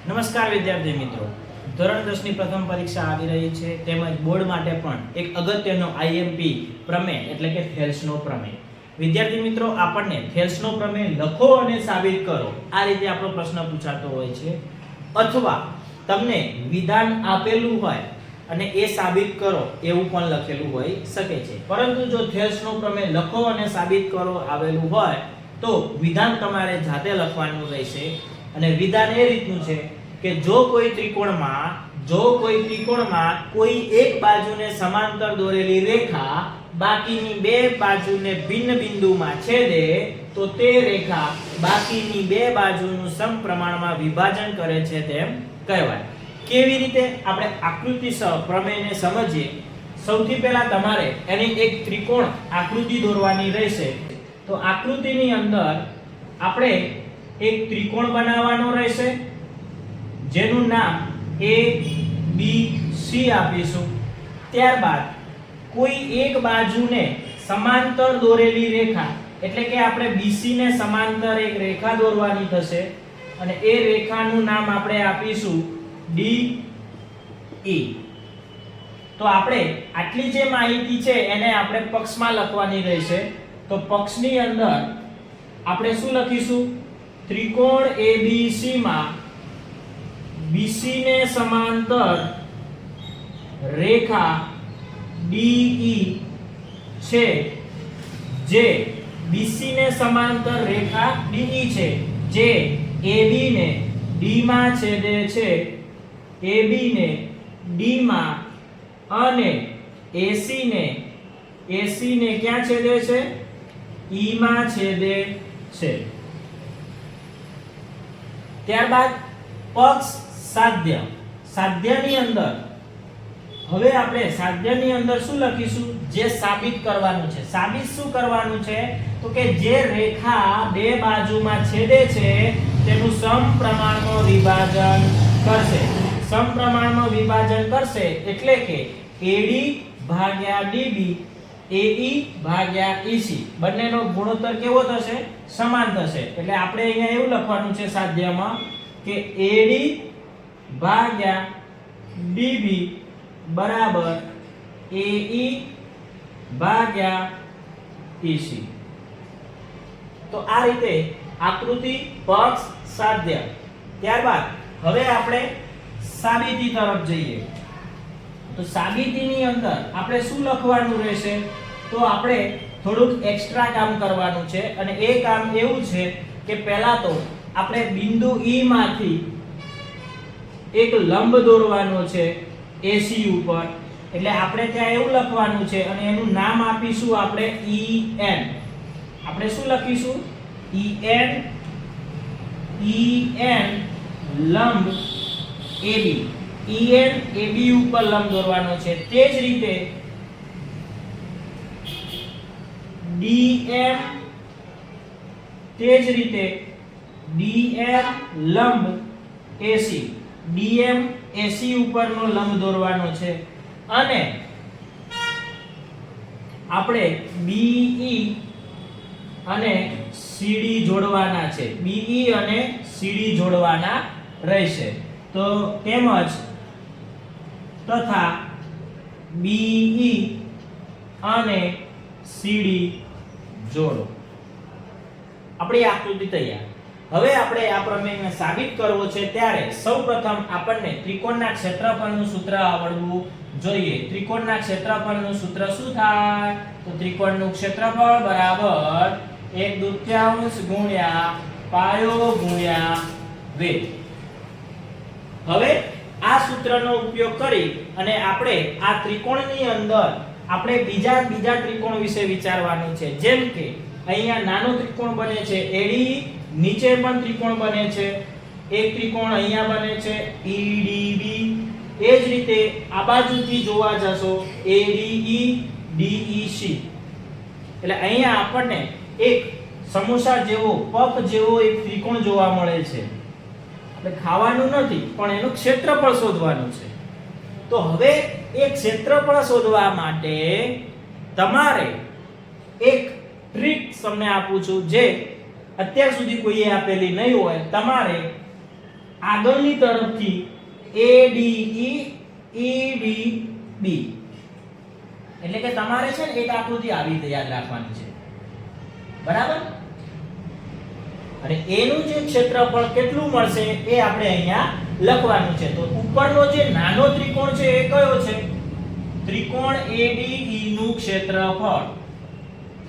નમસ્કાર વિદ્યાર્થી મિત્રો, ધોરણ 10 ની પ્રથમ પરીક્ષા આવી રહી છે તેમજ બોર્ડ માટે પણ એક અગત્યનો આઈએમપી પ્રમેય એટલે કે થેલ્સનો પ્રમેય. વિદ્યાર્થી મિત્રો, આપણને થેલ્સનો પ્રમેય લખો અને સાબિત કરો આ રીતે આપણો પ્રશ્ન પૂછાતો હોય છે, અથવા તમને વિધાન આપેલું હોય અને એ સાબિત કરો એવું પણ લખેલું હોઈ શકે છે. પરંતુ જો થેલ્સનો પ્રમેય લખો અને સાબિત કરો આવેલું હોય તો વિધાન તમારે જાતે લખવાનું રહેશે. અને વિધાન એ રીતનું છે કે જો કોઈ ત્રિકોણમાં કોઈ એક બાજુને સમાંતર દોરેલી રેખા બાકીની બે બાજુને ભિન્ન બિંદુમાં છેદે તો તે રેખા બાકીની બે બાજુનું સમપ્રમાણમાં વિભાજન કરે છે તેમ કહેવાય. કેવી રીતે આપણે આકૃતિ પ્રમેયને સમજીએ. સૌથી પહેલા તમારે એની એક ત્રિકોણ આકૃતિ દોરવાની રહેશે. તો આકૃતિની અંદર આપણે એક ત્રિકોણ બનાવવાનો રહેશે જેનું નામ A B C આપીશું. ત્યારબાદ કોઈ એક બાજુને સમાંતર દોરેલી રેખા એટલે કે આપણે BC ને સમાંતર એક રેખા દોરવાની થશે અને એ રેખાનું નામ આપણે આપીશું DE. તો આપણે આટલી જે માહિતી છે એને આપણે પક્ષમાં લખવાની રહેશે. તો પક્ષની અંદર આપણે શું લખીશું? ત્રિકોણ ABC માં BC ને સમાંતર રેખા DE છે, જે BC ને સમાંતર રેખા DE છે જે AB ને D માં છેદે છે, AB ને D માં, અને AC ને ક્યાં છેદે છે? E માં છેદે છે. ત્યારબાદ પક્ષ સાધ્યની અંદર હવે આપણે સાધ્યની અંદર શું લખીશું? જે સાબિત કરવાનું છે. સાબિત શું કરવાનું છે? તો કે જે રેખા બે બાજુમાં છેદે છે તેનું સમપ્રમાણમાં વિભાજન કરશે. સમપ્રમાણમાં વિભાજન કરશે એટલે કે AD ભાગ્યા DB, AE ભાગ્યા EC બંનેનો ગુણોત્તર કેવો થશે? સમાન થશે. એટલે આપણે અહીંયા એવું લખવાનું છે સાધ્યમાં કે AD ભાગ્યા DB બરાબર AE ભાગ્યા EC. તો આ રીતે આકૃતિ, પક્ષ, સાધ્ય. ત્યારબાદ હવે આપણે સાબિતી તરફ જઈએ. તો સાબિતીની અંદર આપણે શું લખવાનું રહેશે? તો આપણે થોડુંક એક્સ્ટ્રા કામ કરવાનું છે અને એ કામ એવું છે કે પહેલા તો આપણે બિંદુ E માંથી એક લંબ દોરવાનો છે AC ઉપર. એટલે આપણે ત્યાં એવું લખવાનું છે અને એનું નામ આપીશું આપણે EN. આપણે શું લખીશું? EN લંબ AB. EN AB ઉપર લંબ દોરવાનો છે. તે જ રીતે DM લંબ AC. DM AC ઉપરનો લંબ દોરવાનો છે અને આપણે BE અને CD જોડવાના છે. BE અને CD જોડવાના રહેશે. તો તેમજ તથા BE અને CD જોડો. આપણી આકૃતિ તૈયાર. હવે આપણે આ પ્રમેયને સાબિત કરવો છે ત્યારે સૌપ્રથમ આપણને ત્રિકોણના ક્ષેત્રફળનું સૂત્ર આવડવું જોઈએ. ત્રિકોણના ક્ષેત્રફળનું સૂત્ર શું થાય? તો ત્રિકોણનું ક્ષેત્રફળ બરાબર 1/2 ગુણ્યા પાયો ગુણ્યા વેધ. હવે આ સૂત્રનો ઉપયોગ કરી અને આપણે આ ત્રિકોણની અંદર આપણે બીજા ત્રિકોણ વિશે વિચારવાનું છે. જેમ કે અહીંયા નાનો ત્રિકોણ બને છે AD, નીચે પણ ત્રિકોણ બને છે. એક ત્રિકોણ અહીંયા બને છે EDB. એ જ રીતે આ બાજુથી જોવા જશો ADE DEC. એટલે અહીંયા આપણને એક સમોસા જેવો પફ જેવો એક ત્રિકોણ જોવા મળે છે. એટલે ખાવાનું નથી પણ એનું ક્ષેત્રફળ શોધવાનું છે. તો હવે એ ક્ષેત્રફળ શોધવા માટે તમારે એક ટ્રીક તમને આપું છું જે અત્યાર સુધી કોઈએ આપેલી નહીં હોય. તમારે આગળની તરફથી ADE EDB, એટલે કે તમારે છે ને એક આકૃતિ આવી રીતે યાદ રાખવાની છે, બરાબર? અને એનું જે ક્ષેત્રફળ કેટલું મળશે એ આપણે અહીંયા લખવાનું છે. તો ઉપરનો જે નાનો ત્રિકોણ છે એ કયો છે? ત્રિકોણ ADE નું ક્ષેત્રફળ.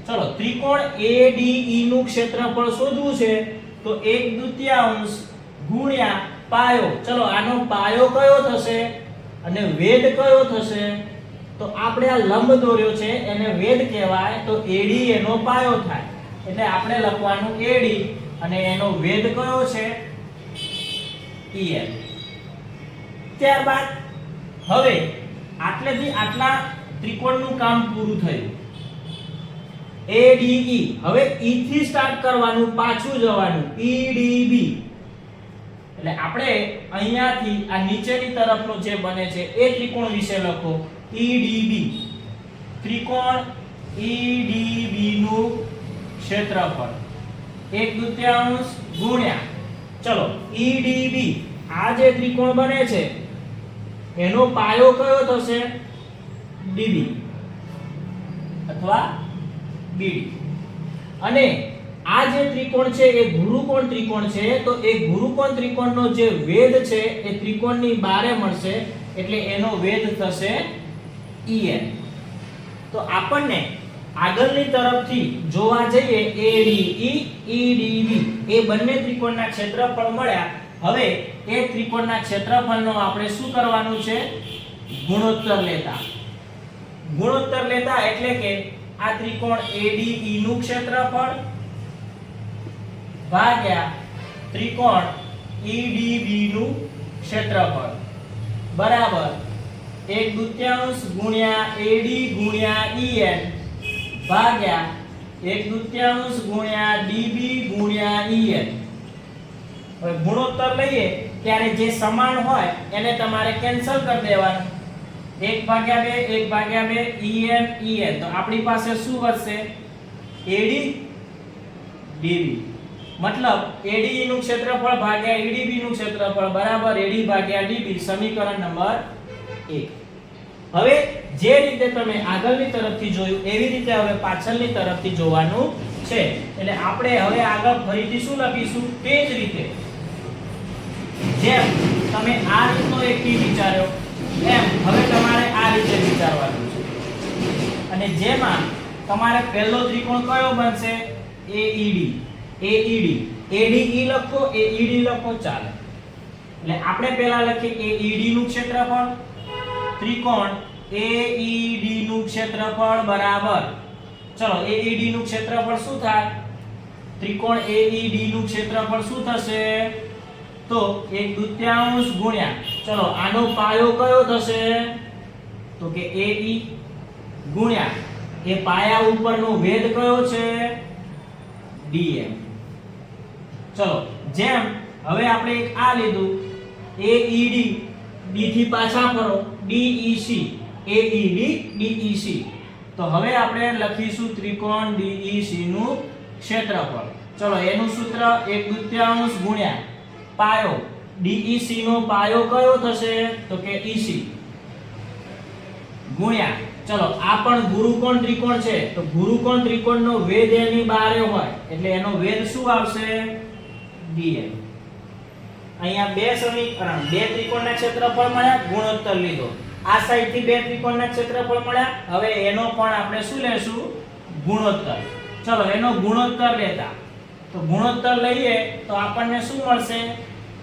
ચલો, ત્રિકોણ ADE નું ક્ષેત્રફળ શોધવું છે તો 1/2 ગુણ્યા પાયો. ચલો, આનો પાયો કયો થશે અને વેદ કયો થશે? તો આપણે આ લંબ દોર્યો છે એને વેદ કહેવાય, તો AD એનો પાયો થાય. એટલે આપણે લખવાનું AD અને એનો વેદ કયો છે? EL. ત્યારબાદ હવે આટલેથી આટલા ત્રિકોણનું કામ પૂરું થયું. ADE, હવે E થી સ્ટાર્ટ કરવાનું, પાછું જવાનું EDB. એટલે આપણે અહીંયાથી આ નીચેની તરફનો જે બને છે એ ત્રિકોણ વિશે લખો. EDB, ત્રિકોણ EDB નું ક્ષેત્રફળ 1/2 ગુણ્યા, ચલો EDB, આ જે ત્રિકોણ બને છે એનો પાયો કયો થશે? DB અથવા BD. અને આ જે ત્રિકોણ છે એ ગુરુકોણ ત્રિકોણ છે, તો એ ગુરુકોણ ત્રિકોણનો જે વેધ છે એ ત્રિકોણની બારે મળશે, એટલે એનો વેધ થશે EN. તો આપણને આગળની તરફથી જોવા જઈએ ADE EDB એ બંને ત્રિકોણના ક્ષેત્રફળ મળ્યા. હવે એ ત્રિકોણના ક્ષેત્રફળનો આપણે શું કરવાનું છે? ગુણોત્તર લેતા. ગુણોત્તર લેતા એટલે કે આ ત્રિકોણ ADE નું ક્ષેત્રફળ ભાગ્યા ત્રિકોણ EDB નું ક્ષેત્રફળ બરાબર 1/2 ગુણ્યા AD ગુણ્યા EN ભાગ્યા 1/2 ગુણ્યા DB ગુણ્યા EN. હવે ગુણોત્તર લઈએ ત્યારે જે સમાન હોય એને તમારે કેન્સલ કરી દેવાનું. 1/2 1/2 EN. તો આપણી પાસે શું વધશે? AD DB. મતલબ ADE નું ક્ષેત્રફળ ભાગ્યા EDB નું ક્ષેત્રફળ બરાબર AD ભાગ્યા DB. સમીકરણ નંબર 1. હવે જે રીતે તમે આગળની તરફથી જોયું એવી રીતે હવે પાછળની તરફથી જોવાનું છે. એટલે આપણે હવે આગળ ફરીથી શું લખીશું? તે જ રીતે જેમ તમે આ રીતનો એક ટી વિચાર્યો એમ હવે તમારે આ રીતે વિચારવાનું છે. અને જેમાં તમારે પહેલો ત્રિકોણ કયો બનશે? AED. ADE લખો, AED લખો, ચાલે. એટલે આપણે પહેલા લખીએ AED નું ક્ષેત્રફળ, ત્રિકોણ AED નું ક્ષેત્રફળ બરાબર, ચલો AED નું ક્ષેત્રફળ શું થાય? ત્રિકોણ AED નું ક્ષેત્રફળ શું થશે? તો 1/2 ગુણ્યા, ચલો આનો પાયો કયો થશે? તો કે AE ગુણ્યા એ પાયા ઉપરનો વેધ કયો છે? DM. ચલો જેમ હવે આપણે એક આ લીધું AED, D થી પાછા ફરો DEC, AED DEC. તો હવે આપણે લખીશું ત્રિકોણ DEC નું ક્ષેત્રફળ. ચલો એનું સૂત્ર 1/2 ગુણ્યા પાયો, DEC નો પાયો કયો થશે? તો કે EC ગુણ્યા, ચલો આ પણ ગુરુકોણ ત્રિકોણ છે તો ગુરુકોણ ત્રિકોણનો વેધ એની બારે હોય એટલે એનો વેધ શું આવશે? DM. અહીંયા બે સમીકરણ, બે ત્રિકોણના ક્ષેત્રફળ મળ્યા, ગુણોત્તર લીધો. આ સાઈડ થી બે ત્રિકોણના ક્ષેત્રફળ મળ્યા, હવે એનો પણ આપણે શું લેશું? ગુણોત્તર. ચલો એનો ગુણોત્તર લેતા, તો ગુણોત્તર લઈએ તો આપણને શું મળશે?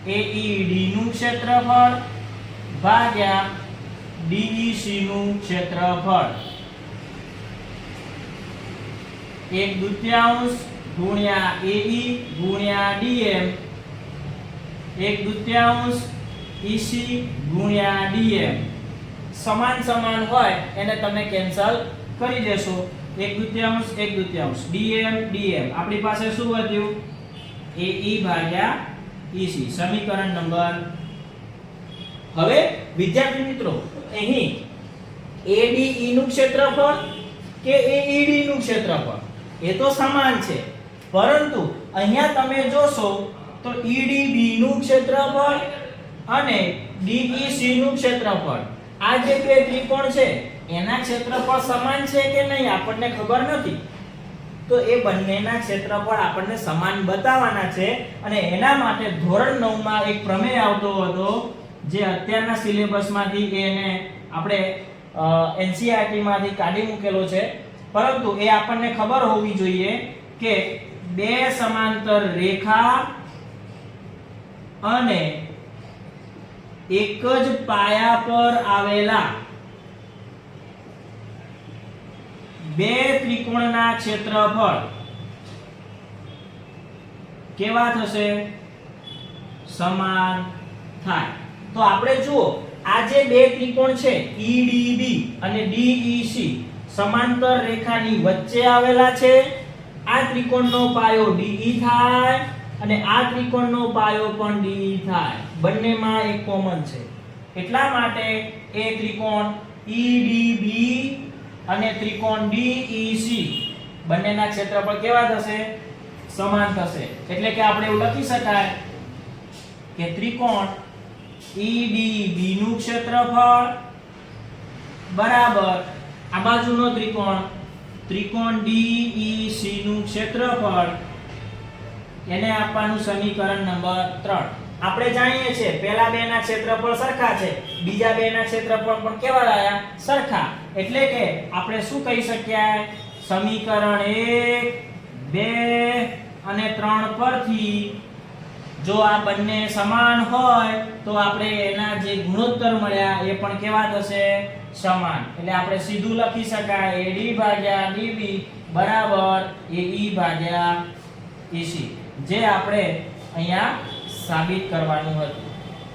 AED નું ક્ષેત્રફળ ભાગ્યા DEC નું ક્ષેત્રફળ 1/2 ગુણ્યા AE ગુણ્યા DM 1/2 EC ગુણ્યા DM. સમાન સમાન હોય એને તમે કેન્સલ કરી દેશો. 1/2 DM DM. આપણી પાસે શું વધ્યું? AE ભાગ્યા EC. સમીકરણ નંબર. હવે વિદ્યાર્થી મિત્રો અહીં ADE નું ક્ષેત્રફળ કે AED નું ક્ષેત્રફળ એ તો સમાન છે, પરંતુ અહીંયા તમે જોશો તો EDB નું ક્ષેત્રફળ અને DEC નું ક્ષેત્રફળ, આ જે બે ત્રિકોણ છે એના ક્ષેત્રફળ સમાન છે કે નહીં આપણને ખબર નથી. તો એ બંનેના ક્ષેત્રફળ આપણને સમાન બતાવવાના છે અને એના માટે ધોરણ 9 માં એક પ્રમેય આવતો હતો જે અત્યારના સિલેબસમાંથી એને આપણે NCERT માંથી કાઢી મૂકેલો છે, પરંતુ એ આપણને ખબર હોવી જોઈએ કે બે સમાંતર રેખા અને એક જ પાયા પર આવેલા બે ત્રિકોણના ક્ષેત્રફળ કેવા થશે? સમાન થાય. તો આપણે જુઓ આ જે બે ત્રિકોણ છે EDB અને DEC સમાંતર રેખાની વચ્ચે આવેલા છે. આ ત્રિકોણનો પાયો DE થાય અને આ ત્રિકોણનો પાયો પણ DE થાય. બંનેમાં એક કોમન છે. એટલા માટે એ ત્રિકોણ EDB અને ત્રિકોણ DEC બંનેના ક્ષેત્રફળ કેવા થશે? સમાન થશે. એટલે કે આપણે એવું લખી શકાય કે ત્રિકોણ EDB નું ક્ષેત્રફળ બરાબર આ બાજુનો ત્રિકોણ DEC નું ક્ષેત્રફળ, એને આપવાનું સમીકરણ નંબર 3. આપણે જાણીએ છીએ પહેલા બેના ક્ષેત્રફળ સરખા છે, બીજા બેના ક્ષેત્રફળ પણ કેવા આવ્યા? સરખા. એટલે કે આપણે શું કહી શકીએ? સમીકરણ 1, 2 અને 3 પરથી જો આ બંને સમાન હોય તો આપણે એના જે ગુણોત્તર મળ્યા એ પણ કેવા થશે? સમાન. એટલે આપણે સીધું લખી શકાય AD ભાગ્યા DB બરાબર AE ભાગ્યા EC, જે આપણે અહીંયા સાબિત કરવાનું હતું.